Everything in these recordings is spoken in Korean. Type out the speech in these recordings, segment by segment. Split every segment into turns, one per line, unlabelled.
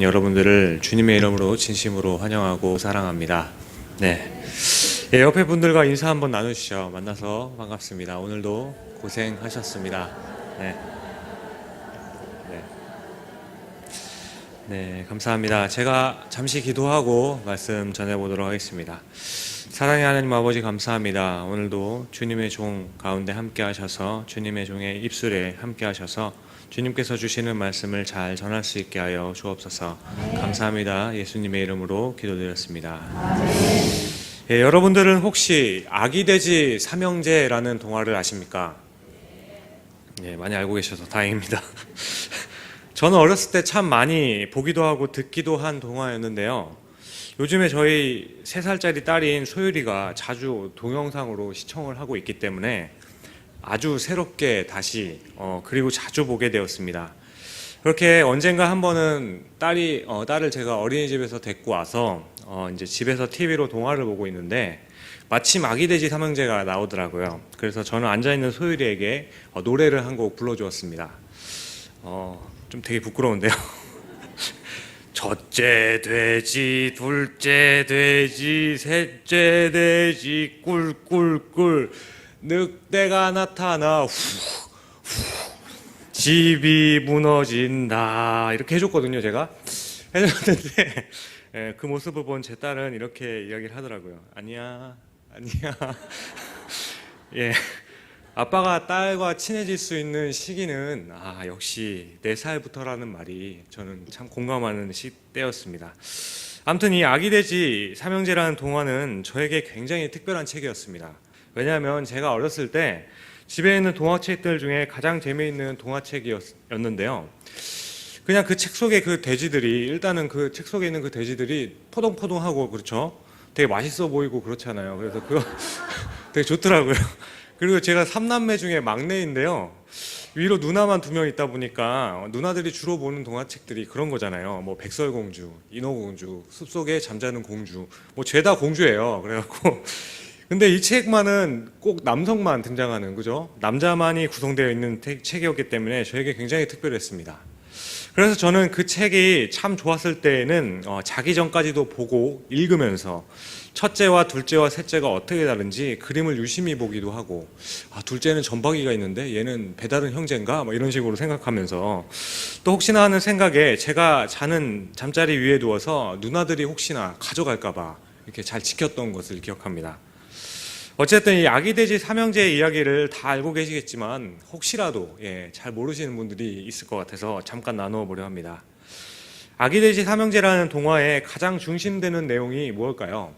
여러분들을 주님의 이름으로 진심으로 환영하고 사랑합니다. 네. 예, 옆에 분들과 인사 한번 나누시죠. 만나서 반갑습니다. 오늘도 고생하셨습니다. 네. 네. 네, 감사합니다. 제가 잠시 기도하고 말씀 전해보도록 하겠습니다. 사랑의 하나님 아버지 감사합니다. 오늘도 주님의 종 가운데 함께 하셔서 주님의 종의 입술에 함께 하셔서 주님께서 주시는 말씀을 잘 전할 수 있게 하여 주옵소서. 감사합니다. 예수님의 이름으로 기도드렸습니다. 예, 여러분들은 혹시 아기돼지 삼형제라는 동화를 아십니까? 예, 많이 알고 계셔서 다행입니다. 저는 어렸을 때 참 많이 보기도 하고 듣기도 한 동화였는데요. 요즘에 저희 3살짜리 딸인 소율이가 자주 동영상으로 시청을 하고 있기 때문에 아주 새롭게 다시 그리고 자주 보게 되었습니다. 그렇게 언젠가 한 번은 딸을 제가 어린이집에서 데리고 와서 이제 집에서 TV로 동화를 보고 있는데 마침 아기돼지 삼형제가 나오더라고요. 그래서 저는 앉아있는 소율이에게 노래를 한 곡 불러주었습니다. 좀 되게 부끄러운데요. 첫째 돼지, 둘째 돼지, 셋째 돼지, 꿀꿀꿀 늑대가 나타나 집이 무너진다 이렇게 해줬거든요. 제가 해줬는데 그 모습을 본 제 딸은 이렇게 이야기를 하더라고요. 아니야 예, 아빠가 딸과 친해질 수 있는 시기는 역시 4살부터라는 말이 저는 참 공감하는 때였습니다. 아무튼 이 아기돼지 삼형제라는 동화는 저에게 굉장히 특별한 책이었습니다. 왜냐하면 제가 어렸을 때 집에 있는 동화책들 중에 가장 재미있는 동화책이었는데요. 그냥 그 책 속에 그 돼지들이, 일단은 그 책 속에 있는 그 돼지들이 포동포동하고 그렇죠. 되게 맛있어 보이고 그렇잖아요. 그래서 그거 되게 좋더라고요. 그리고 제가 3남매 중에 막내인데요. 위로 누나만 2명 있다 보니까 누나들이 주로 보는 동화책들이 그런 거잖아요. 뭐 백설공주, 인어공주, 숲속에 잠자는 공주, 뭐 죄다 공주예요. 그래갖고 근데 이 책만은 꼭 남성만 등장하는, 그죠? 남자만이 구성되어 있는 책이었기 때문에 저에게 굉장히 특별했습니다. 그래서 저는 그 책이 참 좋았을 때에는 자기 전까지도 보고 읽으면서 첫째와 둘째와 셋째가 어떻게 다른지 그림을 유심히 보기도 하고, 둘째는 전박이가 있는데 얘는 배다른 형제인가? 뭐 이런 식으로 생각하면서 또 혹시나 하는 생각에 제가 자는 잠자리 위에 누워서 누나들이 혹시나 가져갈까봐 이렇게 잘 지켰던 것을 기억합니다. 어쨌든 이 아기돼지 삼형제의 이야기를 다 알고 계시겠지만 혹시라도 잘 모르시는 분들이 있을 것 같아서 잠깐 나누어 보려 합니다. 아기돼지 삼형제라는 동화의 가장 중심되는 내용이 무엇일까요?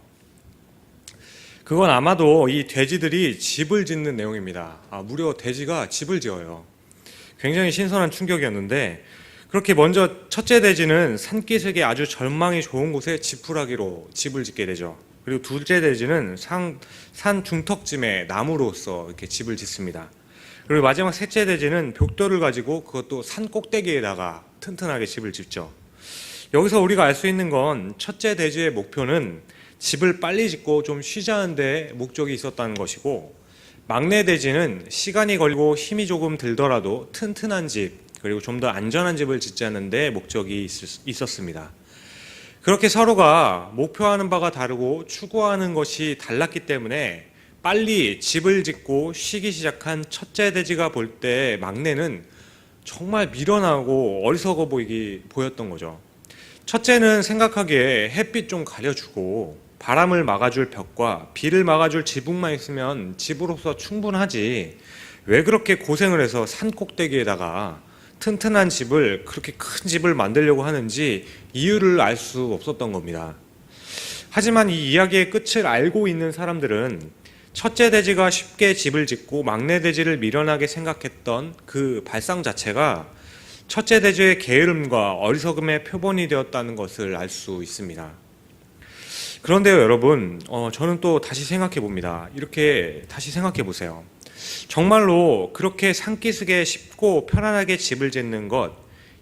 그건 아마도 이 돼지들이 집을 짓는 내용입니다. 무려 돼지가 집을 지어요. 굉장히 신선한 충격이었는데, 그렇게 먼저 첫째 돼지는 산기슭에 아주 전망이 좋은 곳에 지푸라기로 집을 짓게 되죠. 그리고 둘째 돼지는 산 중턱쯤에 나무로서 이렇게 집을 짓습니다. 그리고 마지막 셋째 돼지는 벽돌을 가지고 그것도 산 꼭대기에다가 튼튼하게 집을 짓죠. 여기서 우리가 알 수 있는 건 첫째 돼지의 목표는 집을 빨리 짓고 좀 쉬자는 데 목적이 있었다는 것이고, 막내 돼지는 시간이 걸리고 힘이 조금 들더라도 튼튼한 집, 그리고 좀 더 안전한 집을 짓자는 데 목적이 있었습니다. 그렇게 서로가 목표하는 바가 다르고 추구하는 것이 달랐기 때문에 빨리 집을 짓고 쉬기 시작한 첫째 돼지가 볼 때 막내는 정말 미련하고 어리석어 보였던 거죠. 첫째는 생각하기에 햇빛 좀 가려주고 바람을 막아줄 벽과 비를 막아줄 지붕만 있으면 집으로서 충분하지, 왜 그렇게 고생을 해서 산 꼭대기에다가 튼튼한 집을, 그렇게 큰 집을 만들려고 하는지 이유를 알 수 없었던 겁니다. 하지만 이 이야기의 끝을 알고 있는 사람들은 첫째 돼지가 쉽게 집을 짓고 막내 돼지를 미련하게 생각했던 그 발상 자체가 첫째 돼지의 게으름과 어리석음의 표본이 되었다는 것을 알 수 있습니다. 그런데요, 여러분, 저는 또 다시 생각해 봅니다. 이렇게 다시 생각해 보세요. 정말로 그렇게 산기슭에 쉽고 편안하게 집을 짓는 것,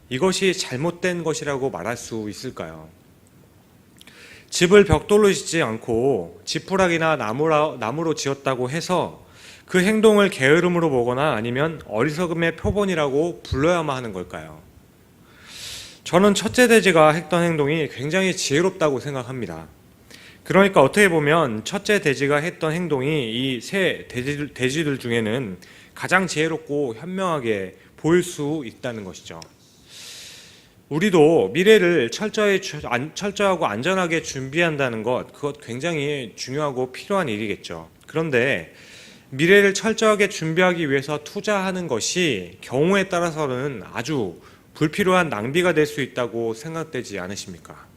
이것이 잘못된 것이라고 말할 수 있을까요? 집을 벽돌로 짓지 않고 지푸라기나 나무로 지었다고 해서 그 행동을 게으름으로 보거나 아니면 어리석음의 표본이라고 불러야만 하는 걸까요? 저는 첫째 돼지가 했던 행동이 굉장히 지혜롭다고 생각합니다. 그러니까 어떻게 보면 첫째 돼지가 했던 행동이 이 세 돼지들 중에는 가장 지혜롭고 현명하게 보일 수 있다는 것이죠. 우리도 미래를 철저하고 안전하게 준비한다는 것, 그것 굉장히 중요하고 필요한 일이겠죠. 그런데 미래를 철저하게 준비하기 위해서 투자하는 것이 경우에 따라서는 아주 불필요한 낭비가 될 수 있다고 생각되지 않으십니까?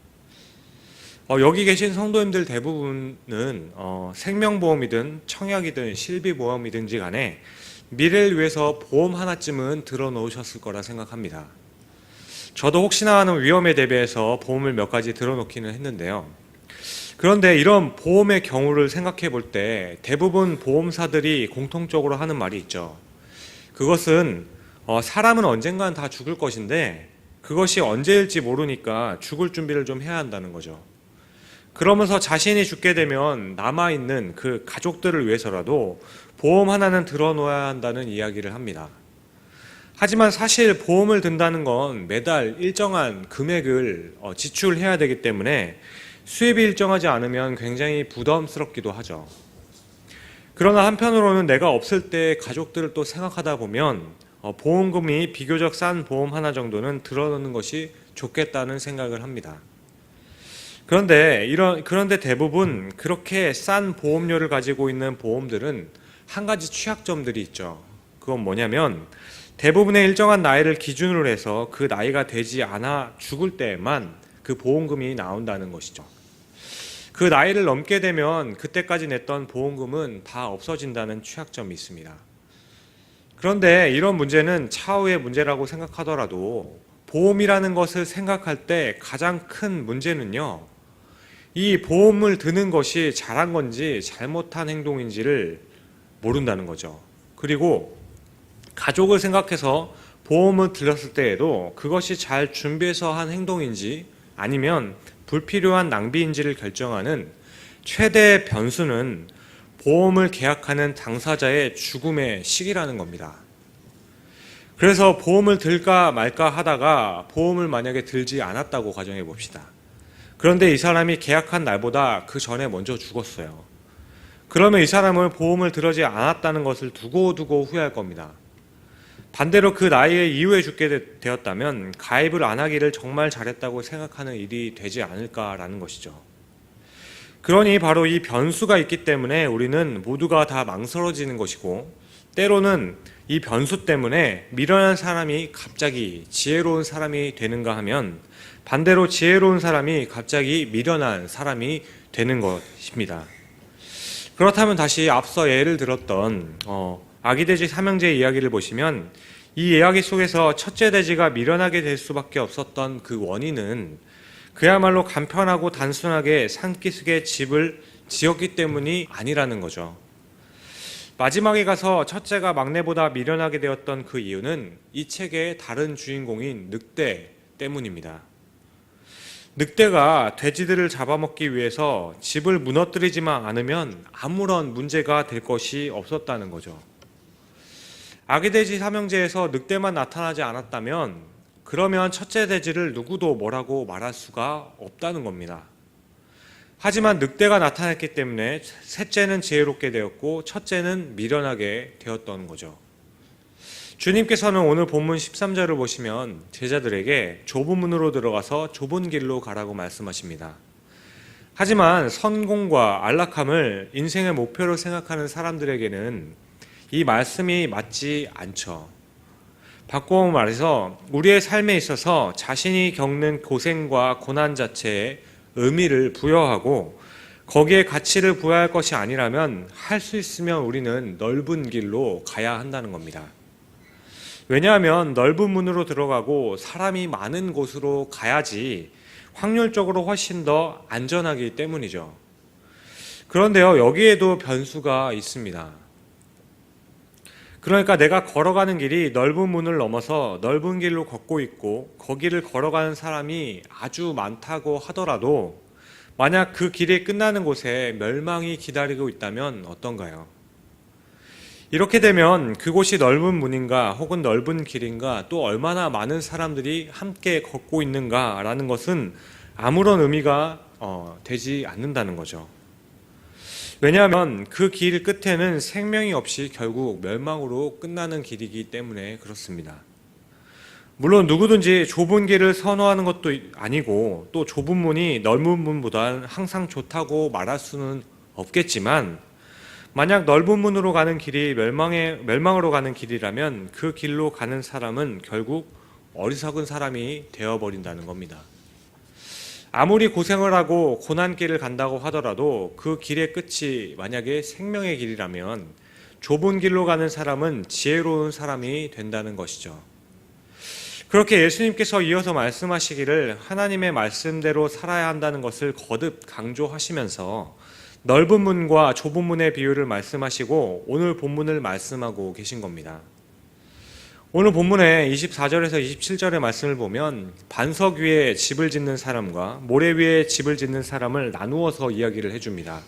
여기 계신 성도님들 대부분은 생명보험이든 청약이든 실비보험이든지 간에 미래를 위해서 보험 하나쯤은 들어놓으셨을 거라 생각합니다. 저도 혹시나 하는 위험에 대비해서 보험을 몇 가지 들어놓기는 했는데요. 그런데 이런 보험의 경우를 생각해 볼 때 대부분 보험사들이 공통적으로 하는 말이 있죠. 그것은 사람은 언젠간 다 죽을 것인데 그것이 언제일지 모르니까 죽을 준비를 좀 해야 한다는 거죠. 그러면서 자신이 죽게 되면 남아있는 그 가족들을 위해서라도 보험 하나는 들어놓아야 한다는 이야기를 합니다. 하지만 사실 보험을 든다는 건 매달 일정한 금액을 지출해야 되기 때문에 수입이 일정하지 않으면 굉장히 부담스럽기도 하죠. 그러나 한편으로는 내가 없을 때 가족들을 또 생각하다 보면 보험금이 비교적 싼 보험 하나 정도는 들어놓는 것이 좋겠다는 생각을 합니다. 그런데 대부분 그렇게 싼 보험료를 가지고 있는 보험들은 한 가지 취약점들이 있죠. 그건 뭐냐면 대부분의 일정한 나이를 기준으로 해서 그 나이가 되지 않아 죽을 때에만 그 보험금이 나온다는 것이죠. 그 나이를 넘게 되면 그때까지 냈던 보험금은 다 없어진다는 취약점이 있습니다. 그런데 이런 문제는 차후의 문제라고 생각하더라도 보험이라는 것을 생각할 때 가장 큰 문제는요, 이 보험을 드는 것이 잘한 건지 잘못한 행동인지를 모른다는 거죠. 그리고 가족을 생각해서 보험을 들었을 때에도 그것이 잘 준비해서 한 행동인지 아니면 불필요한 낭비인지를 결정하는 최대 변수는 보험을 계약하는 당사자의 죽음의 시기라는 겁니다. 그래서 보험을 들까 말까 하다가 보험을 만약에 들지 않았다고 가정해 봅시다. 그런데 이 사람이 계약한 날보다 그 전에 먼저 죽었어요. 그러면 이 사람은 보험을 들어지 않았다는 것을 두고두고 후회할 겁니다. 반대로 그 나이에 이후에 죽게 되었다면 가입을 안 하기를 정말 잘했다고 생각하는 일이 되지 않을까라는 것이죠. 그러니 바로 이 변수가 있기 때문에 우리는 모두가 다 망설여지는 것이고, 때로는 이 변수 때문에 미련한 사람이 갑자기 지혜로운 사람이 되는가 하면 반대로 지혜로운 사람이 갑자기 미련한 사람이 되는 것입니다. 그렇다면 다시 앞서 예를 들었던 아기돼지 삼형제의 이야기를 보시면 이 이야기 속에서 첫째 돼지가 미련하게 될 수밖에 없었던 그 원인은 그야말로 간편하고 단순하게 산기슭에 집을 지었기 때문이 아니라는 거죠. 마지막에 가서 첫째가 막내보다 미련하게 되었던 그 이유는 이 책의 다른 주인공인 늑대 때문입니다. 늑대가 돼지들을 잡아먹기 위해서 집을 무너뜨리지만 않으면 아무런 문제가 될 것이 없었다는 거죠. 아기돼지 삼형제에서 늑대만 나타나지 않았다면 그러면 첫째 돼지를 누구도 뭐라고 말할 수가 없다는 겁니다. 하지만 늑대가 나타났기 때문에 셋째는 지혜롭게 되었고 첫째는 미련하게 되었던 거죠. 주님께서는 오늘 본문 13절을 보시면 제자들에게 좁은 문으로 들어가서 좁은 길로 가라고 말씀하십니다. 하지만 성공과 안락함을 인생의 목표로 생각하는 사람들에게는 이 말씀이 맞지 않죠. 바꿔 말해서 우리의 삶에 있어서 자신이 겪는 고생과 고난 자체에 의미를 부여하고 거기에 가치를 부여할 것이 아니라면 할 수 있으면 우리는 넓은 길로 가야 한다는 겁니다. 왜냐하면 넓은 문으로 들어가고 사람이 많은 곳으로 가야지 확률적으로 훨씬 더 안전하기 때문이죠. 그런데요, 여기에도 변수가 있습니다. 그러니까 내가 걸어가는 길이 넓은 문을 넘어서 넓은 길로 걷고 있고 거기를 걸어가는 사람이 아주 많다고 하더라도 만약 그 길이 끝나는 곳에 멸망이 기다리고 있다면 어떤가요? 이렇게 되면 그곳이 넓은 문인가 혹은 넓은 길인가 또 얼마나 많은 사람들이 함께 걷고 있는가라는 것은 아무런 의미가 되지 않는다는 거죠. 왜냐하면 그 길 끝에는 생명이 없이 결국 멸망으로 끝나는 길이기 때문에 그렇습니다. 물론 누구든지 좁은 길을 선호하는 것도 아니고 또 좁은 문이 넓은 문보다 항상 좋다고 말할 수는 없겠지만 만약 넓은 문으로 가는 길이 멸망으로 가는 길이라면 그 길로 가는 사람은 결국 어리석은 사람이 되어버린다는 겁니다. 아무리 고생을 하고 고난길을 간다고 하더라도 그 길의 끝이 만약에 생명의 길이라면 좁은 길로 가는 사람은 지혜로운 사람이 된다는 것이죠. 그렇게 예수님께서 이어서 말씀하시기를 하나님의 말씀대로 살아야 한다는 것을 거듭 강조하시면서 넓은 문과 좁은 문의 비유를 말씀하시고 오늘 본문을 말씀하고 계신 겁니다. 오늘 본문의 24절에서 27절의 말씀을 보면 반석 위에 집을 짓는 사람과 모래 위에 집을 짓는 사람을 나누어서 이야기를 해줍니다.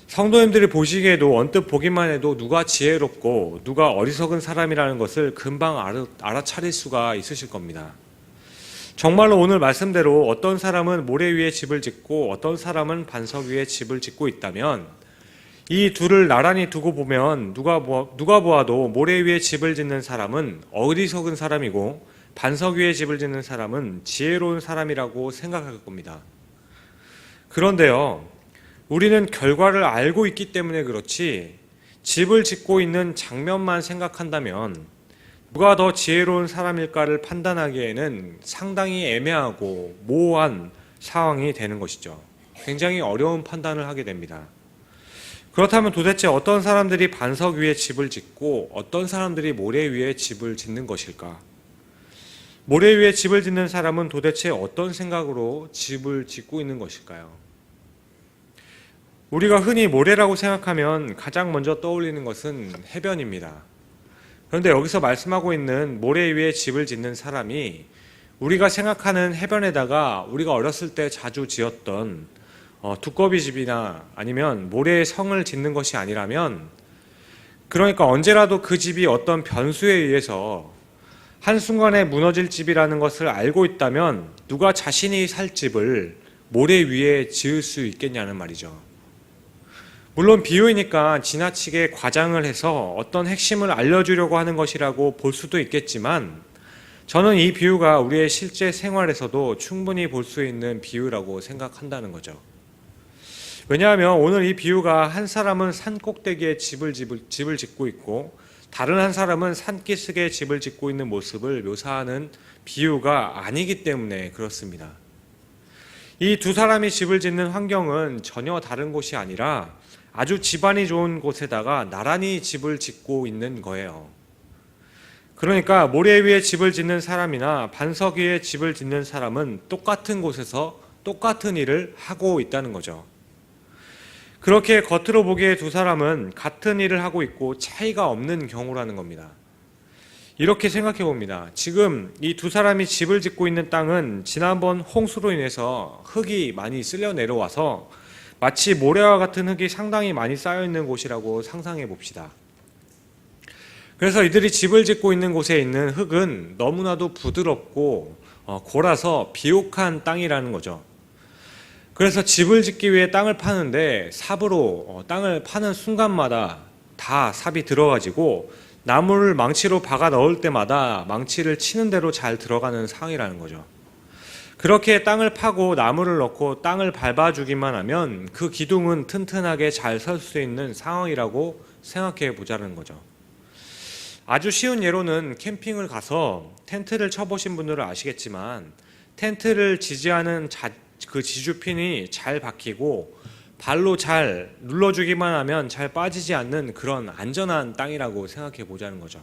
성도님들이 보시기에도 언뜻 보기만 해도 누가 지혜롭고 누가 어리석은 사람이라는 것을 금방 알아차릴 수가 있으실 겁니다. 정말로 오늘 말씀대로 어떤 사람은 모래 위에 집을 짓고 어떤 사람은 반석 위에 집을 짓고 있다면 이 둘을 나란히 두고 보면 누가 보아도 모래 위에 집을 짓는 사람은 어리석은 사람이고 반석 위에 집을 짓는 사람은 지혜로운 사람이라고 생각할 겁니다. 그런데요, 우리는 결과를 알고 있기 때문에 그렇지 집을 짓고 있는 장면만 생각한다면 누가 더 지혜로운 사람일까를 판단하기에는 상당히 애매하고 모호한 상황이 되는 것이죠. 굉장히 어려운 판단을 하게 됩니다. 그렇다면 도대체 어떤 사람들이 반석 위에 집을 짓고 어떤 사람들이 모래 위에 집을 짓는 것일까? 모래 위에 집을 짓는 사람은 도대체 어떤 생각으로 집을 짓고 있는 것일까요? 우리가 흔히 모래라고 생각하면 가장 먼저 떠올리는 것은 해변입니다. 그런데 여기서 말씀하고 있는 모래 위에 집을 짓는 사람이 우리가 생각하는 해변에다가 우리가 어렸을 때 자주 지었던 두꺼비 집이나 아니면 모래의 성을 짓는 것이 아니라면, 그러니까 언제라도 그 집이 어떤 변수에 의해서 한순간에 무너질 집이라는 것을 알고 있다면 누가 자신이 살 집을 모래 위에 지을 수 있겠냐는 말이죠. 물론 비유이니까 지나치게 과장을 해서 어떤 핵심을 알려주려고 하는 것이라고 볼 수도 있겠지만 저는 이 비유가 우리의 실제 생활에서도 충분히 볼 수 있는 비유라고 생각한다는 거죠. 왜냐하면 오늘 이 비유가 한 사람은 산 꼭대기에 집을 짓고 있고 다른 한 사람은 산기슭에 집을 짓고 있는 모습을 묘사하는 비유가 아니기 때문에 그렇습니다. 이 두 사람이 집을 짓는 환경은 전혀 다른 곳이 아니라 아주 지반이 좋은 곳에다가 나란히 집을 짓고 있는 거예요. 그러니까 모래 위에 집을 짓는 사람이나 반석 위에 집을 짓는 사람은 똑같은 곳에서 똑같은 일을 하고 있다는 거죠. 그렇게 겉으로 보기에 두 사람은 같은 일을 하고 있고 차이가 없는 경우라는 겁니다. 이렇게 생각해 봅니다. 지금 이 두 사람이 집을 짓고 있는 땅은 지난번 홍수로 인해서 흙이 많이 쓸려 내려와서 마치 모래와 같은 흙이 상당히 많이 쌓여 있는 곳이라고 상상해 봅시다. 그래서 이들이 집을 짓고 있는 곳에 있는 흙은 너무나도 부드럽고 골아서 비옥한 땅이라는 거죠. 그래서 집을 짓기 위해 땅을 파는데 삽으로 땅을 파는 순간마다 다 삽이 들어가지고 나무를 망치로 박아 넣을 때마다 망치를 치는 대로 잘 들어가는 상황이라는 거죠. 그렇게 땅을 파고 나무를 넣고 땅을 밟아주기만 하면 그 기둥은 튼튼하게 잘 설 수 있는 상황이라고 생각해 보자는 거죠. 아주 쉬운 예로는 캠핑을 가서 텐트를 쳐보신 분들은 아시겠지만 텐트를 지지하는 그 지주핀이 잘 박히고 발로 잘 눌러주기만 하면 잘 빠지지 않는 그런 안전한 땅이라고 생각해 보자는 거죠.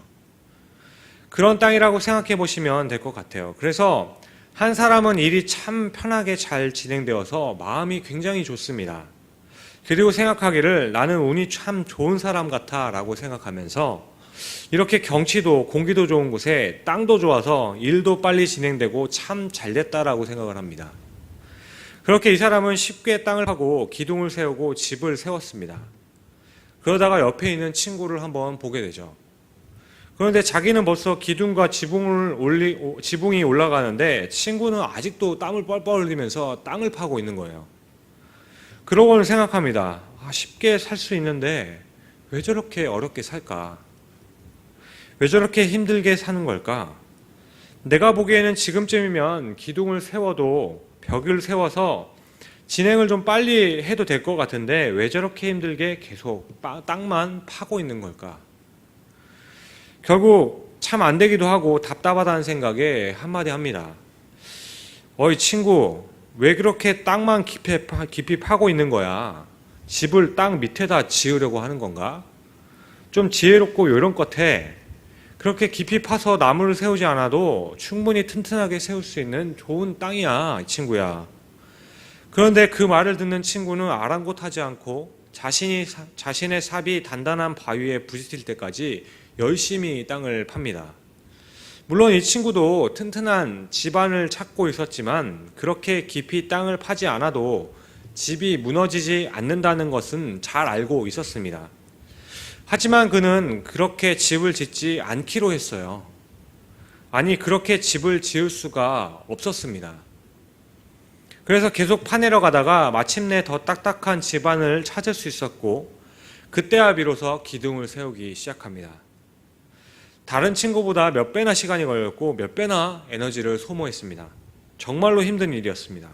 그런 땅이라고 생각해 보시면 될 것 같아요. 그래서 한 사람은 일이 참 편하게 잘 진행되어서 마음이 굉장히 좋습니다. 그리고 생각하기를 나는 운이 참 좋은 사람 같아 라고 생각하면서 이렇게 경치도 공기도 좋은 곳에 땅도 좋아서 일도 빨리 진행되고 참 잘됐다라고 생각을 합니다. 그렇게 이 사람은 쉽게 땅을 파고 기둥을 세우고 집을 세웠습니다. 그러다가 옆에 있는 친구를 한번 보게 되죠. 그런데 자기는 벌써 기둥과 지붕이 올라가는데 친구는 아직도 땀을 뻘뻘 흘리면서 땅을 파고 있는 거예요. 그러고는 생각합니다. 쉽게 살 수 있는데 왜 저렇게 어렵게 살까? 왜 저렇게 힘들게 사는 걸까? 내가 보기에는 지금쯤이면 기둥을 세워도 벽을 세워서 진행을 좀 빨리 해도 될 것 같은데 왜 저렇게 힘들게 계속 땅만 파고 있는 걸까? 결국 참 안 되기도 하고 답답하다는 생각에 한마디 합니다. 어이 친구, 왜 그렇게 땅만 깊이 파고 있는 거야? 집을 땅 밑에다 지으려고 하는 건가? 좀 지혜롭고 요령껏 해. 그렇게 깊이 파서 나무를 세우지 않아도 충분히 튼튼하게 세울 수 있는 좋은 땅이야, 이 친구야. 그런데 그 말을 듣는 친구는 아랑곳하지 않고 자신의 삽이 단단한 바위에 부딪힐 때까지 열심히 땅을 팝니다. 물론 이 친구도 튼튼한 집안을 찾고 있었지만 그렇게 깊이 땅을 파지 않아도 집이 무너지지 않는다는 것은 잘 알고 있었습니다. 하지만 그는 그렇게 집을 짓지 않기로 했어요. 아니, 그렇게 집을 지을 수가 없었습니다. 그래서 계속 파내려 가다가 마침내 더 딱딱한 집안을 찾을 수 있었고 그때야 비로소 기둥을 세우기 시작합니다. 다른 친구보다 몇 배나 시간이 걸렸고 몇 배나 에너지를 소모했습니다. 정말로 힘든 일이었습니다.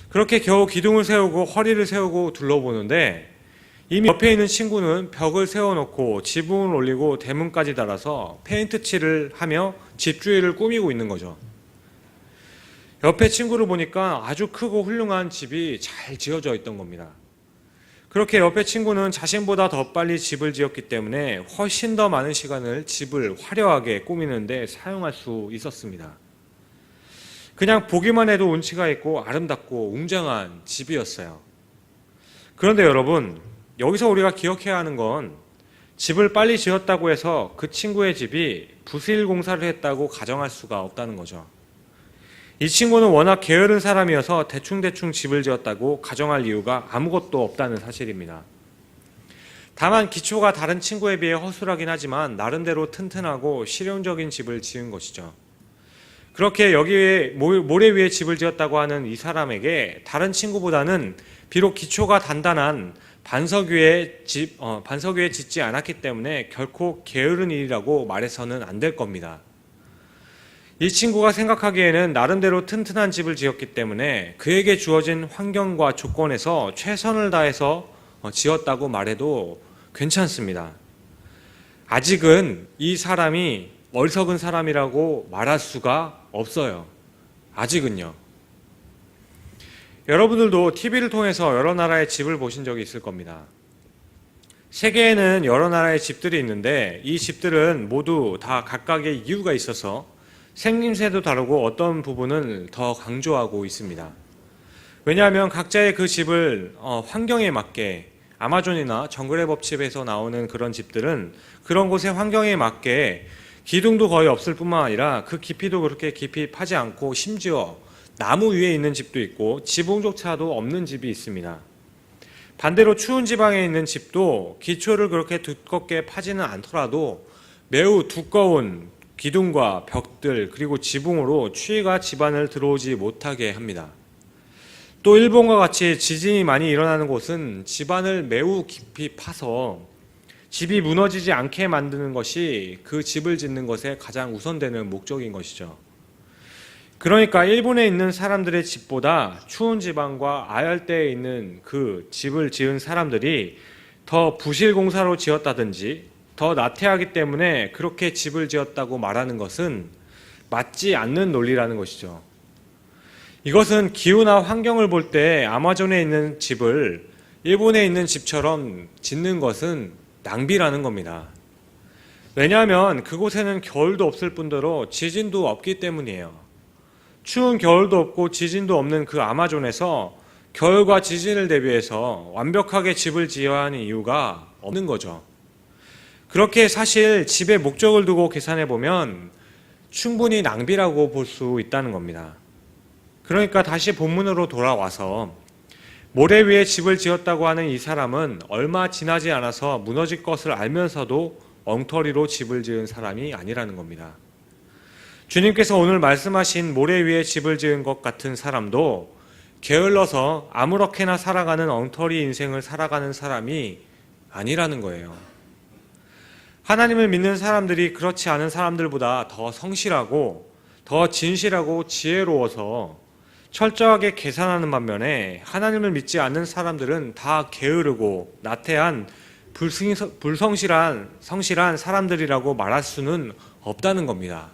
그렇게 겨우 기둥을 세우고 허리를 세우고 둘러보는데 이미 옆에 있는 친구는 벽을 세워놓고 지붕을 올리고 대문까지 달아서 페인트 칠을 하며 집 주위를 꾸미고 있는 거죠. 옆에 친구를 보니까 아주 크고 훌륭한 집이 잘 지어져 있던 겁니다. 그렇게 옆에 친구는 자신보다 더 빨리 집을 지었기 때문에 훨씬 더 많은 시간을 집을 화려하게 꾸미는데 사용할 수 있었습니다. 그냥 보기만 해도 운치가 있고 아름답고 웅장한 집이었어요. 그런데 여러분, 여기서 우리가 기억해야 하는 건 집을 빨리 지었다고 해서 그 친구의 집이 부실 공사를 했다고 가정할 수가 없다는 거죠. 이 친구는 워낙 게으른 사람이어서 대충대충 집을 지었다고 가정할 이유가 아무것도 없다는 사실입니다. 다만 기초가 다른 친구에 비해 허술하긴 하지만 나름대로 튼튼하고 실용적인 집을 지은 것이죠. 그렇게 여기에 모래 위에 집을 지었다고 하는 이 사람에게 다른 친구보다는 비록 기초가 단단한 반석 위에 짓지 않았기 때문에 결코 게으른 일이라고 말해서는 안 될 겁니다. 이 친구가 생각하기에는 나름대로 튼튼한 집을 지었기 때문에 그에게 주어진 환경과 조건에서 최선을 다해서 지었다고 말해도 괜찮습니다. 아직은 이 사람이 어리석은 사람이라고 말할 수가 없어요. 아직은요. 여러분들도 TV를 통해서 여러 나라의 집을 보신 적이 있을 겁니다. 세계에는 여러 나라의 집들이 있는데 이 집들은 모두 다 각각의 이유가 있어서 생김새도 다르고 어떤 부분은 더 강조하고 있습니다. 왜냐하면 각자의 그 집을 환경에 맞게 아마존이나 정글의 법칙에서 나오는 그런 집들은 그런 곳의 환경에 맞게 기둥도 거의 없을 뿐만 아니라 그 깊이도 그렇게 깊이 파지 않고 심지어 나무 위에 있는 집도 있고 지붕조차도 없는 집이 있습니다. 반대로 추운 지방에 있는 집도 기초를 그렇게 두껍게 파지는 않더라도 매우 두꺼운 기둥과 벽들 그리고 지붕으로 추위가 집안을 들어오지 못하게 합니다. 또 일본과 같이 지진이 많이 일어나는 곳은 집안을 매우 깊이 파서 집이 무너지지 않게 만드는 것이 그 집을 짓는 것에 가장 우선되는 목적인 것이죠. 그러니까 일본에 있는 사람들의 집보다 추운 지방과 아열대에 있는 그 집을 지은 사람들이 더 부실 공사로 지었다든지 더 나태하기 때문에 그렇게 집을 지었다고 말하는 것은 맞지 않는 논리라는 것이죠. 이것은 기후나 환경을 볼 때 아마존에 있는 집을 일본에 있는 집처럼 짓는 것은 낭비라는 겁니다. 왜냐하면 그곳에는 겨울도 없을 뿐더러 지진도 없기 때문이에요. 추운 겨울도 없고 지진도 없는 그 아마존에서 겨울과 지진을 대비해서 완벽하게 집을 지어야 하는 이유가 없는 거죠. 그렇게 사실 집에 목적을 두고 계산해 보면 충분히 낭비라고 볼 수 있다는 겁니다. 그러니까 다시 본문으로 돌아와서 모래 위에 집을 지었다고 하는 이 사람은 얼마 지나지 않아서 무너질 것을 알면서도 엉터리로 집을 지은 사람이 아니라는 겁니다. 주님께서 오늘 말씀하신 모래 위에 집을 지은 것 같은 사람도 게을러서 아무렇게나 살아가는 엉터리 인생을 살아가는 사람이 아니라는 거예요. 하나님을 믿는 사람들이 그렇지 않은 사람들보다 더 성실하고 더 진실하고 지혜로워서 철저하게 계산하는 반면에 하나님을 믿지 않는 사람들은 다 게으르고 나태한 성실한 사람들이라고 말할 수는 없다는 겁니다.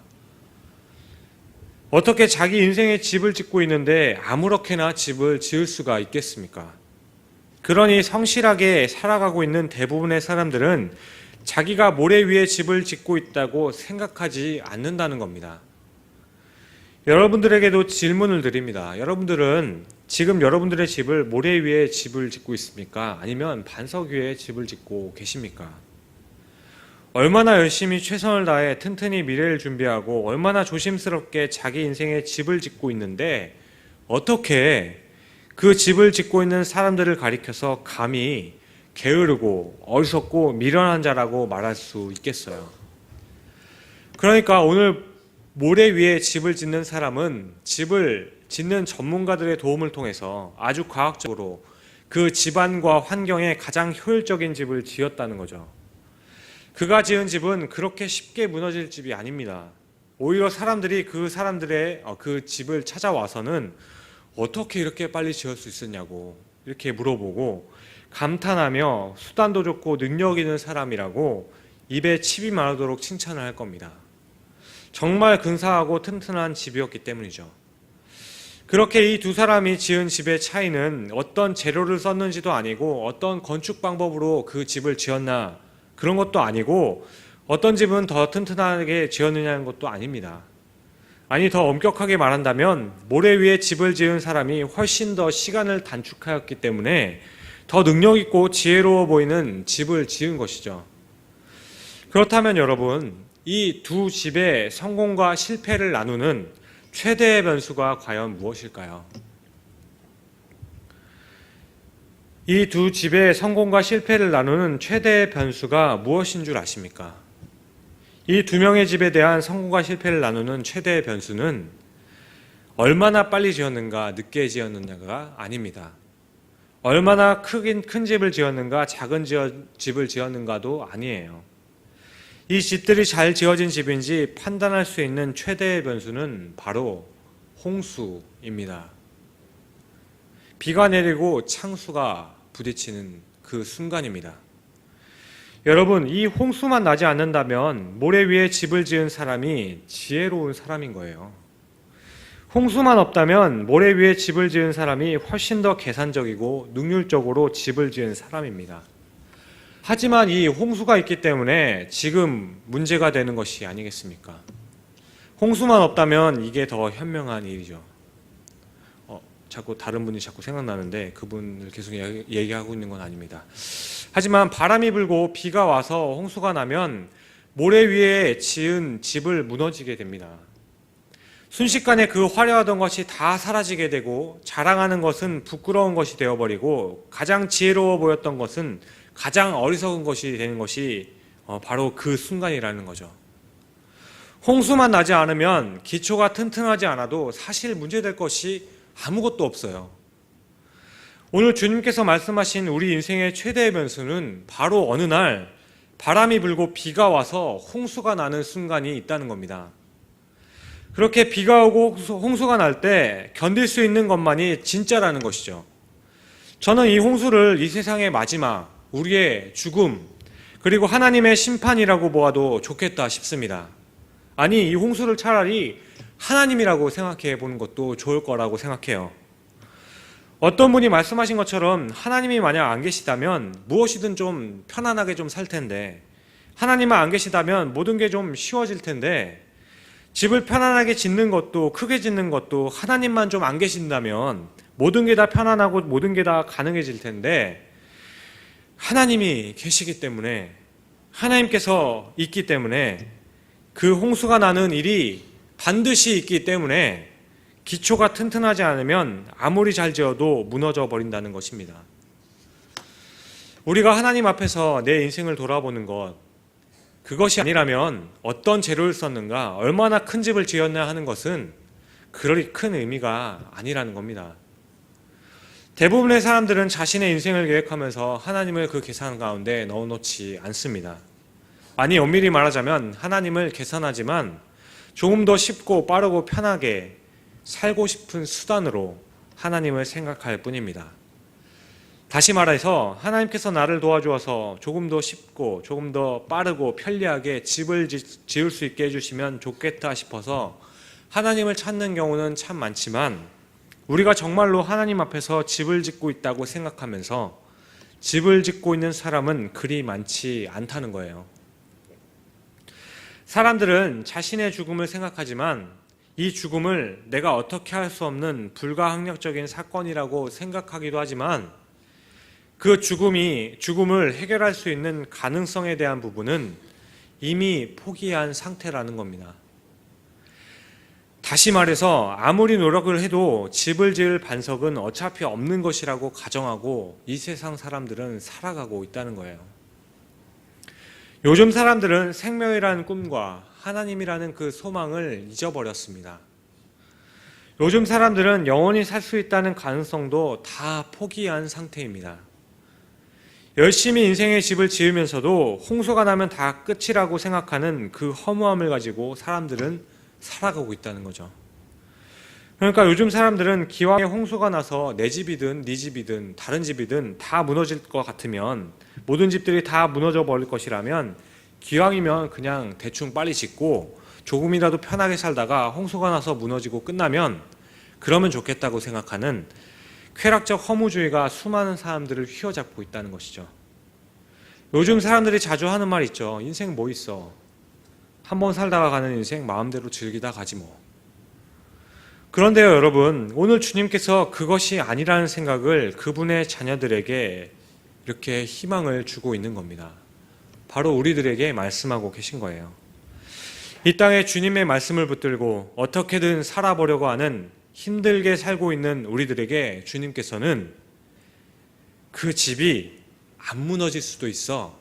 어떻게 자기 인생의 집을 짓고 있는데 아무렇게나 집을 지을 수가 있겠습니까? 그러니 성실하게 살아가고 있는 대부분의 사람들은 자기가 모래 위에 집을 짓고 있다고 생각하지 않는다는 겁니다. 여러분들에게도 질문을 드립니다. 여러분들은 지금 여러분들의 집을 모래 위에 집을 짓고 있습니까? 아니면 반석 위에 집을 짓고 계십니까? 얼마나 열심히 최선을 다해 튼튼히 미래를 준비하고 얼마나 조심스럽게 자기 인생에 집을 짓고 있는데 어떻게 그 집을 짓고 있는 사람들을 가리켜서 감히 게으르고 어리석고 미련한 자라고 말할 수 있겠어요? 그러니까 오늘 모래 위에 집을 짓는 사람은 집을 짓는 전문가들의 도움을 통해서 아주 과학적으로 그 집안과 환경에 가장 효율적인 집을 지었다는 거죠. 그가 지은 집은 그렇게 쉽게 무너질 집이 아닙니다. 오히려 사람들이 그 사람들의 그 집을 찾아와서는 어떻게 이렇게 빨리 지을 수 있었냐고 이렇게 물어보고 감탄하며 수단도 좋고 능력 있는 사람이라고 입에 침이 마르도록 칭찬을 할 겁니다. 정말 근사하고 튼튼한 집이었기 때문이죠. 그렇게 이 두 사람이 지은 집의 차이는 어떤 재료를 썼는지도 아니고 어떤 건축 방법으로 그 집을 지었나 그런 것도 아니고 어떤 집은 더 튼튼하게 지었느냐는 것도 아닙니다. 아니 더 엄격하게 말한다면 모래 위에 집을 지은 사람이 훨씬 더 시간을 단축하였기 때문에 더 능력 있고 지혜로워 보이는 집을 지은 것이죠. 그렇다면 여러분, 이 두 집의 성공과 실패를 나누는 최대의 변수가 과연 무엇일까요? 이 두 집의 성공과 실패를 나누는 최대의 변수가 무엇인 줄 아십니까? 이 두 명의 집에 대한 성공과 실패를 나누는 최대의 변수는 얼마나 빨리 지었는가 늦게 지었느냐가 아닙니다. 얼마나 큰 집을 지었는가 작은 집을 지었는가도 아니에요. 이 집들이 잘 지어진 집인지 판단할 수 있는 최대의 변수는 바로 홍수입니다. 비가 내리고 창수가 부딪히는 그 순간입니다. 여러분, 이 홍수만 나지 않는다면 모래 위에 집을 지은 사람이 지혜로운 사람인 거예요. 홍수만 없다면 모래 위에 집을 지은 사람이 훨씬 더 계산적이고 능률적으로 집을 지은 사람입니다. 하지만 이 홍수가 있기 때문에 지금 문제가 되는 것이 아니겠습니까? 홍수만 없다면 이게 더 현명한 일이죠. 자꾸 다른 분이 자꾸 생각나는데 그분을 계속 얘기하고 있는 건 아닙니다. 하지만 바람이 불고 비가 와서 홍수가 나면 모래 위에 지은 집을 무너지게 됩니다. 순식간에 그 화려하던 것이 다 사라지게 되고 자랑하는 것은 부끄러운 것이 되어버리고 가장 지혜로워 보였던 것은 가장 어리석은 것이 되는 것이 바로 그 순간이라는 거죠. 홍수만 나지 않으면 기초가 튼튼하지 않아도 사실 문제될 것이 아무것도 없어요. 오늘 주님께서 말씀하신 우리 인생의 최대의 변수는 바로 어느 날 바람이 불고 비가 와서 홍수가 나는 순간이 있다는 겁니다. 그렇게 비가 오고 홍수가 날 때 견딜 수 있는 것만이 진짜라는 것이죠. 저는 이 홍수를 이 세상의 마지막, 우리의 죽음, 그리고 하나님의 심판이라고 보아도 좋겠다 싶습니다. 아니, 이 홍수를 차라리 하나님이라고 생각해 보는 것도 좋을 거라고 생각해요. 어떤 분이 말씀하신 것처럼 하나님이 만약 안 계시다면 무엇이든 좀 편안하게 좀 살 텐데, 하나님만 안 계시다면 모든 게 좀 쉬워질 텐데, 집을 편안하게 짓는 것도 크게 짓는 것도 하나님만 좀 안 계신다면 모든 게 다 편안하고 모든 게 다 가능해질 텐데, 하나님이 계시기 때문에, 하나님께서 있기 때문에 그 홍수가 나는 일이 반드시 있기 때문에 기초가 튼튼하지 않으면 아무리 잘 지어도 무너져 버린다는 것입니다. 우리가 하나님 앞에서 내 인생을 돌아보는 것, 그것이 아니라면 어떤 재료를 썼는가, 얼마나 큰 집을 지었나 하는 것은 그리 큰 의미가 아니라는 겁니다. 대부분의 사람들은 자신의 인생을 계획하면서 하나님을 그 계산 가운데 넣어놓지 않습니다. 아니, 엄밀히 말하자면 하나님을 계산하지만 조금 더 쉽고 빠르고 편하게 살고 싶은 수단으로 하나님을 생각할 뿐입니다. 다시 말해서 하나님께서 나를 도와주어서 조금 더 쉽고 조금 더 빠르고 편리하게 집을 지을 수 있게 해주시면 좋겠다 싶어서 하나님을 찾는 경우는 참 많지만, 우리가 정말로 하나님 앞에서 집을 짓고 있다고 생각하면서 집을 짓고 있는 사람은 그리 많지 않다는 거예요. 사람들은 자신의 죽음을 생각하지만 이 죽음을 내가 어떻게 할 수 없는 불가항력적인 사건이라고 생각하기도 하지만, 그 죽음을 해결할 수 있는 가능성에 대한 부분은 이미 포기한 상태라는 겁니다. 다시 말해서 아무리 노력을 해도 집을 지을 반석은 어차피 없는 것이라고 가정하고 이 세상 사람들은 살아가고 있다는 거예요. 요즘 사람들은 생명이라는 꿈과 하나님이라는 그 소망을 잊어버렸습니다. 요즘 사람들은 영원히 살 수 있다는 가능성도 다 포기한 상태입니다. 열심히 인생의 집을 지으면서도 홍수가 나면 다 끝이라고 생각하는 그 허무함을 가지고 사람들은 살아가고 있다는 거죠. 그러니까 요즘 사람들은 기왕에 홍수가 나서 내 집이든 네 집이든 다른 집이든 다 무너질 것 같으면, 모든 집들이 다 무너져 버릴 것이라면 기왕이면 그냥 대충 빨리 짓고 조금이라도 편하게 살다가 홍수가 나서 무너지고 끝나면 그러면 좋겠다고 생각하는 쾌락적 허무주의가 수많은 사람들을 휘어잡고 있다는 것이죠. 요즘 사람들이 자주 하는 말 있죠. 인생 뭐 있어? 한번 살다가 가는 인생 마음대로 즐기다 가지 뭐. 그런데요, 여러분, 오늘 주님께서 그것이 아니라는 생각을 그분의 자녀들에게 이렇게 희망을 주고 있는 겁니다. 바로 우리들에게 말씀하고 계신 거예요. 이 땅에 주님의 말씀을 붙들고 어떻게든 살아보려고 하는 힘들게 살고 있는 우리들에게 주님께서는 그 집이 안 무너질 수도 있어,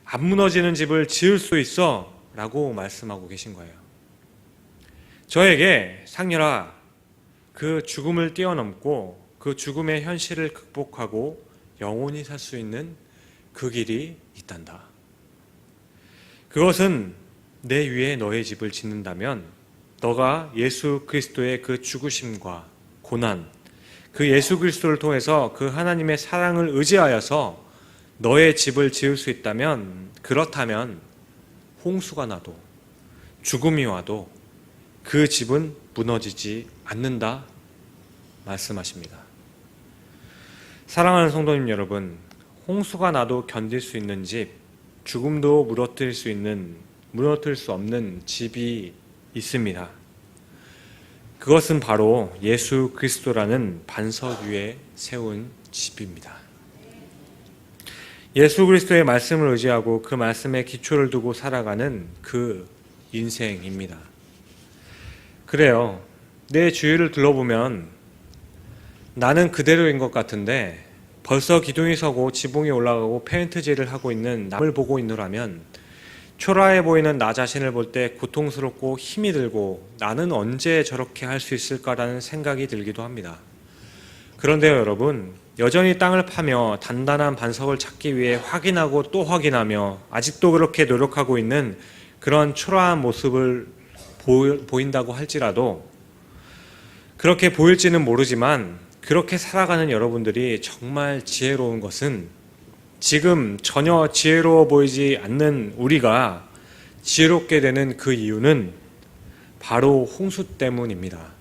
안 무너지는 집을 지을 수 있어 라고 말씀하고 계신 거예요. 저에게 상렬아, 그 죽음을 뛰어넘고 그 죽음의 현실을 극복하고 영원히 살 수 있는 그 길이 있단다. 그것은 내 위에 너의 집을 짓는다면 너가 예수 그리스도의 그 죽으심과 고난, 그 예수 그리스도를 통해서 그 하나님의 사랑을 의지하여서 너의 집을 지을 수 있다면, 그렇다면 홍수가 나도 죽음이 와도 그 집은 무너지지 않는다 말씀하십니다. 사랑하는 성도님 여러분, 홍수가 나도 견딜 수 있는 집, 죽음도 무너뜨릴 수 없는 집이 있습니다. 그것은 바로 예수 그리스도라는 반석 위에 세운 집입니다. 예수 그리스도의 말씀을 의지하고 그 말씀에 기초를 두고 살아가는 그 인생입니다. 그래요. 내 주위를 둘러보면 나는 그대로인 것 같은데 벌써 기둥이 서고 지붕이 올라가고 페인트질을 하고 있는 남을 보고 있노라면 초라해 보이는 나 자신을 볼 때 고통스럽고 힘이 들고 나는 언제 저렇게 할 수 있을까라는 생각이 들기도 합니다. 그런데요, 여러분, 여전히 땅을 파며 단단한 반석을 찾기 위해 확인하고 또 확인하며 아직도 그렇게 노력하고 있는 그런 초라한 모습을 보인다고 할지라도, 그렇게 보일지는 모르지만 그렇게 살아가는 여러분들이 정말 지혜로운 것은 지금 전혀 지혜로워 보이지 않는 우리가 지혜롭게 되는 그 이유는 바로 홍수 때문입니다.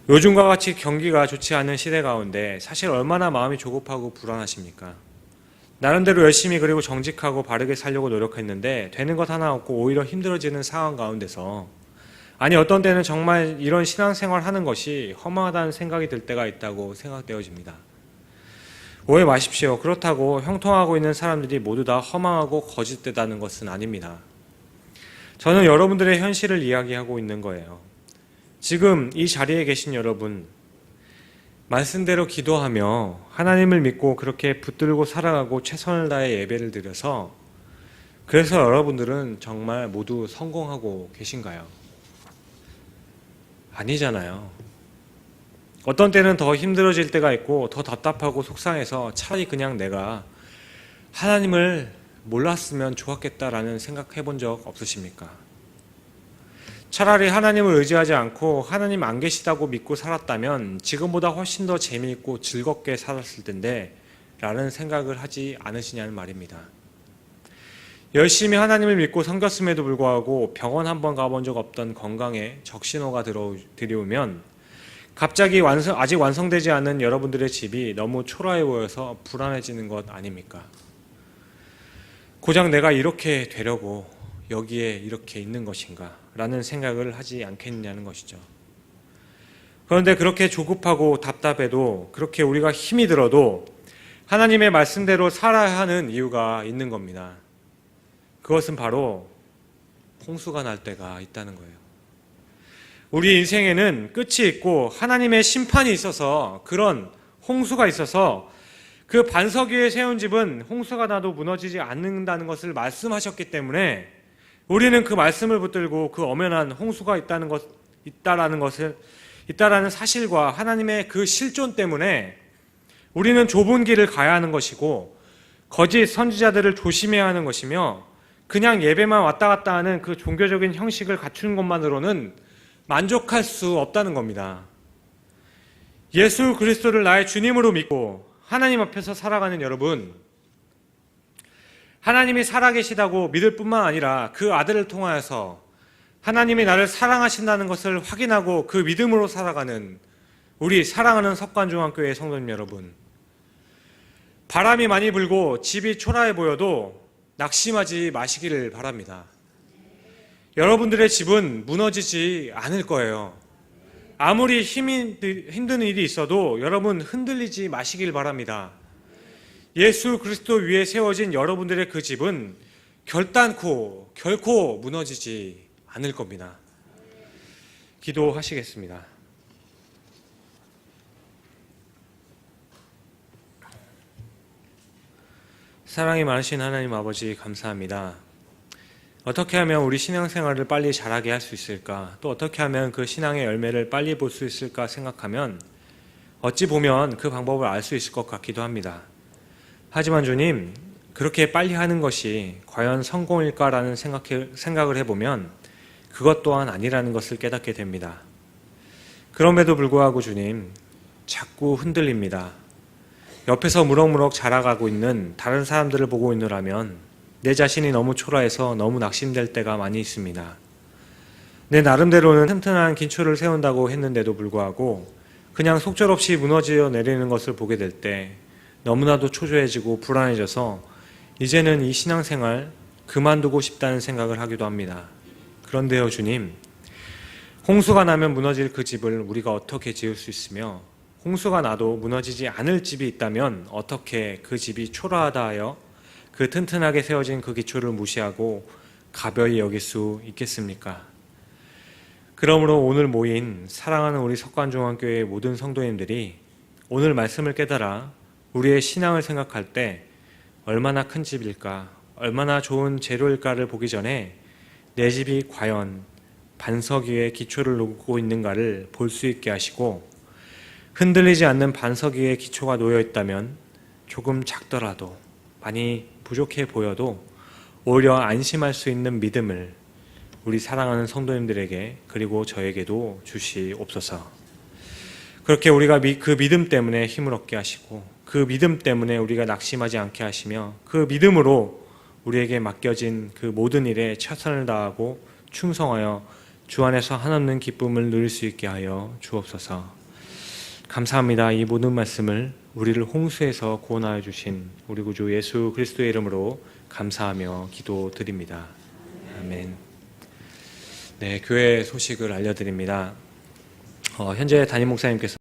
요즘과 같이 경기가 좋지 않은 시대 가운데 사실 얼마나 마음이 조급하고 불안하십니까? 나름대로 열심히 그리고 정직하고 바르게 살려고 노력했는데 되는 것 하나 없고 오히려 힘들어지는 상황 가운데서, 아니 어떤 때는 정말 이런 신앙생활 하는 것이 허망하다는 생각이 들 때가 있다고 생각되어집니다. 오해 마십시오. 그렇다고 형통하고 있는 사람들이 모두 다 허망하고 거짓되다는 것은 아닙니다. 저는 여러분들의 현실을 이야기하고 있는 거예요. 지금 이 자리에 계신 여러분, 말씀대로 기도하며 하나님을 믿고 그렇게 붙들고 살아가고 최선을 다해 예배를 드려서 그래서 여러분들은 정말 모두 성공하고 계신가요? 아니잖아요. 어떤 때는 더 힘들어질 때가 있고 더 답답하고 속상해서 차라리 그냥 내가 하나님을 몰랐으면 좋았겠다라는 생각해 본 적 없으십니까? 차라리 하나님을 의지하지 않고 하나님 안 계시다고 믿고 살았다면 지금보다 훨씬 더 재미있고 즐겁게 살았을 텐데 라는 생각을 하지 않으시냐는 말입니다. 열심히 하나님을 믿고 섬겼음에도 불구하고 병원 한번 가본 적 없던 건강에 적신호가 들어오면 갑자기 아직 완성되지 않은 여러분들의 집이 너무 초라해 보여서 불안해지는 것 아닙니까? 고작 내가 이렇게 되려고 여기에 이렇게 있는 것인가 라는 생각을 하지 않겠느냐는 것이죠. 그런데 그렇게 조급하고 답답해도 그렇게 우리가 힘이 들어도 하나님의 말씀대로 살아야 하는 이유가 있는 겁니다. 그것은 바로 홍수가 날 때가 있다는 거예요. 우리 인생에는 끝이 있고 하나님의 심판이 있어서 그런 홍수가 있어서 그 반석 위에 세운 집은 홍수가 나도 무너지지 않는다는 것을 말씀하셨기 때문에 우리는 그 말씀을 붙들고 그 엄연한 홍수가 있다라는 사실과 하나님의 그 실존 때문에 우리는 좁은 길을 가야 하는 것이고 거짓 선지자들을 조심해야 하는 것이며 그냥 예배만 왔다 갔다 하는 그 종교적인 형식을 갖추는 것만으로는 만족할 수 없다는 겁니다. 예수 그리스도를 나의 주님으로 믿고 하나님 앞에서 살아가는 여러분, 하나님이 살아계시다고 믿을 뿐만 아니라 그 아들을 통하여서 하나님이 나를 사랑하신다는 것을 확인하고 그 믿음으로 살아가는 우리 사랑하는 석관중앙교회 성도님 여러분, 바람이 많이 불고 집이 초라해 보여도 낙심하지 마시기를 바랍니다. 여러분들의 집은 무너지지 않을 거예요. 아무리 힘든 일이 있어도 여러분 흔들리지 마시길 바랍니다. 예수 그리스도 위에 세워진 여러분들의 그 집은 결단코 결코 무너지지 않을 겁니다. 기도하시겠습니다. 사랑이 많으신 하나님 아버지 감사합니다. 어떻게 하면 우리 신앙생활을 빨리 잘하게 할 수 있을까? 또 어떻게 하면 그 신앙의 열매를 빨리 볼 수 있을까 생각하면 어찌 보면 그 방법을 알 수 있을 것 같기도 합니다. 하지만 주님, 그렇게 빨리 하는 것이 과연 성공일까라는 생각을 해보면 그것 또한 아니라는 것을 깨닫게 됩니다. 그럼에도 불구하고 주님, 자꾸 흔들립니다. 옆에서 무럭무럭 자라가고 있는 다른 사람들을 보고 있노라면 내 자신이 너무 초라해서 너무 낙심될 때가 많이 있습니다. 내 나름대로는 튼튼한 기초를 세운다고 했는데도 불구하고 그냥 속절없이 무너져 내리는 것을 보게 될 때 너무나도 초조해지고 불안해져서 이제는 이 신앙생활 그만두고 싶다는 생각을 하기도 합니다. 그런데요 주님, 홍수가 나면 무너질 그 집을 우리가 어떻게 지을 수 있으며 홍수가 나도 무너지지 않을 집이 있다면 어떻게 그 집이 초라하다 하여 그 튼튼하게 세워진 그 기초를 무시하고 가벼이 여길 수 있겠습니까? 그러므로 오늘 모인 사랑하는 우리 석관중앙교회의 모든 성도님들이 오늘 말씀을 깨달아 우리의 신앙을 생각할 때 얼마나 큰 집일까, 얼마나 좋은 재료일까를 보기 전에 내 집이 과연 반석 위에 기초를 놓고 있는가를 볼 수 있게 하시고 흔들리지 않는 반석 위에 기초가 놓여 있다면 조금 작더라도 많이 부족해 보여도 오히려 안심할 수 있는 믿음을 우리 사랑하는 성도님들에게 그리고 저에게도 주시옵소서. 그렇게 우리가 그 믿음 때문에 힘을 얻게 하시고 그 믿음 때문에 우리가 낙심하지 않게 하시며 그 믿음으로 우리에게 맡겨진 그 모든 일에 최선을 다하고 충성하여 주 안에서 한없는 기쁨을 누릴 수 있게 하여 주옵소서. 감사합니다. 이 모든 말씀을 우리를 홍수에서 구원하여 주신 우리 구주 예수 그리스도의 이름으로 감사하며 기도드립니다. 아멘. 네, 교회 소식을 알려드립니다. 현재 담임 목사님께서